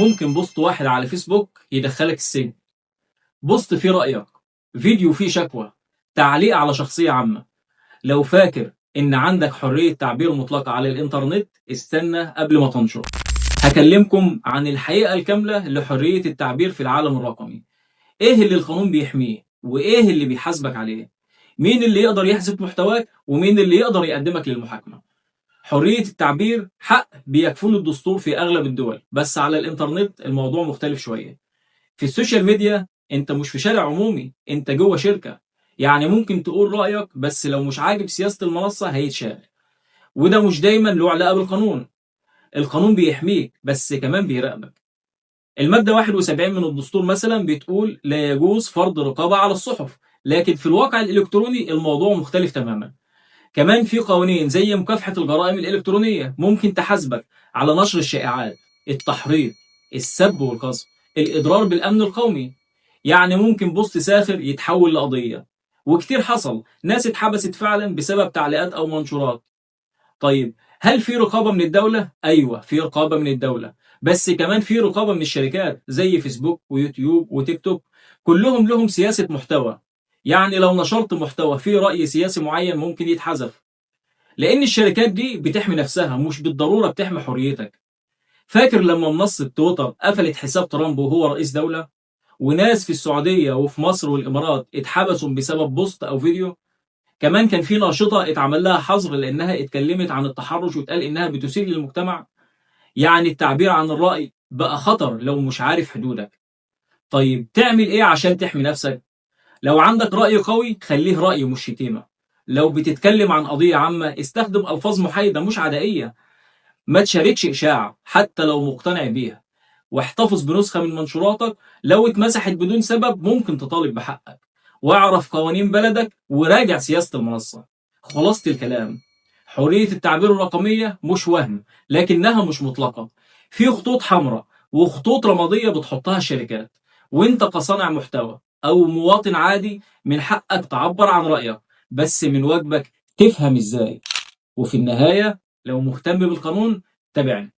ممكن بوست واحد على فيسبوك يدخلك السجن، بوست فيه رأيك، فيديو فيه شكوى، تعليق على شخصية عامة. لو فاكر إن عندك حرية تعبير مطلقة على الإنترنت استنى قبل ما تنشر. هكلمكم عن الحقيقة الكاملة لحرية التعبير في العالم الرقمي. إيه اللي القانون بيحميه وإيه اللي بيحاسبك عليه، مين اللي يقدر يحذف محتواك ومين اللي يقدر يقدمك للمحاكمة. حرية التعبير حق بيكفله الدستور في أغلب الدول، بس على الإنترنت الموضوع مختلف شوية. في السوشيال ميديا انت مش في شارع عمومي، انت جوه شركة. يعني ممكن تقول رأيك بس لو مش عاجب سياسة المنصة هيتشال، وده مش دايما له علاقة بالقانون. القانون بيحميك بس كمان بيراقبك. المادة 71 من الدستور مثلا بتقول لا يجوز فرض رقابة على الصحف، لكن في الواقع الإلكتروني الموضوع مختلف تماما. كمان في قوانين زي مكافحة الجرائم الإلكترونية ممكن تحاسبك على نشر الشائعات، التحريض، السب والقذف، الإضرار بالأمن القومي. يعني ممكن بوست ساخر يتحول لقضية، وكتير حصل ناس اتحبست فعلا بسبب تعليقات أو منشورات. طيب، هل في رقابة من الدولة؟ أيوة، في رقابة من الدولة، بس كمان في رقابة من الشركات زي فيسبوك ويوتيوب وتيك توك. كلهم لهم سياسة محتوى. يعني لو نشرت محتوى فيه رأي سياسي معين ممكن يتحذف، لأن الشركات دي بتحمي نفسها مش بالضرورة بتحمي حريتك. فاكر لما منصة تويتر قفلت حساب ترامب وهو رئيس دولة، وناس في السعودية وفي مصر والإمارات اتحبسوا بسبب بوست أو فيديو؟ كمان كان في ناشطة اتعمل لها حظر لأنها اتكلمت عن التحرش واتقال إنها بتسيء للمجتمع. يعني التعبير عن الرأي بقى خطر لو مش عارف حدودك. طيب تعمل إيه عشان تحمي نفسك؟ لو عندك رأي قوي خليه رأي مش شتيمة. لو بتتكلم عن قضية عامة استخدم ألفاظ محايدة مش عدائية. ما تشاركش إشاعة حتى لو مقتنع بيها، واحتفظ بنسخة من منشوراتك. لو اتمسحت بدون سبب ممكن تطالب بحقك. واعرف قوانين بلدك وراجع سياسة المنصة. خلاصة الكلام، حرية التعبير الرقمية مش وهم، لكنها مش مطلقة. في خطوط حمراء وخطوط رمادية بتحطها الشركات، وانت كصانع محتوى أو مواطن عادي من حقك تعبر عن رأيك، بس من واجبك تفهم ازاي. وفي النهاية لو مهتم بالقانون تابعني.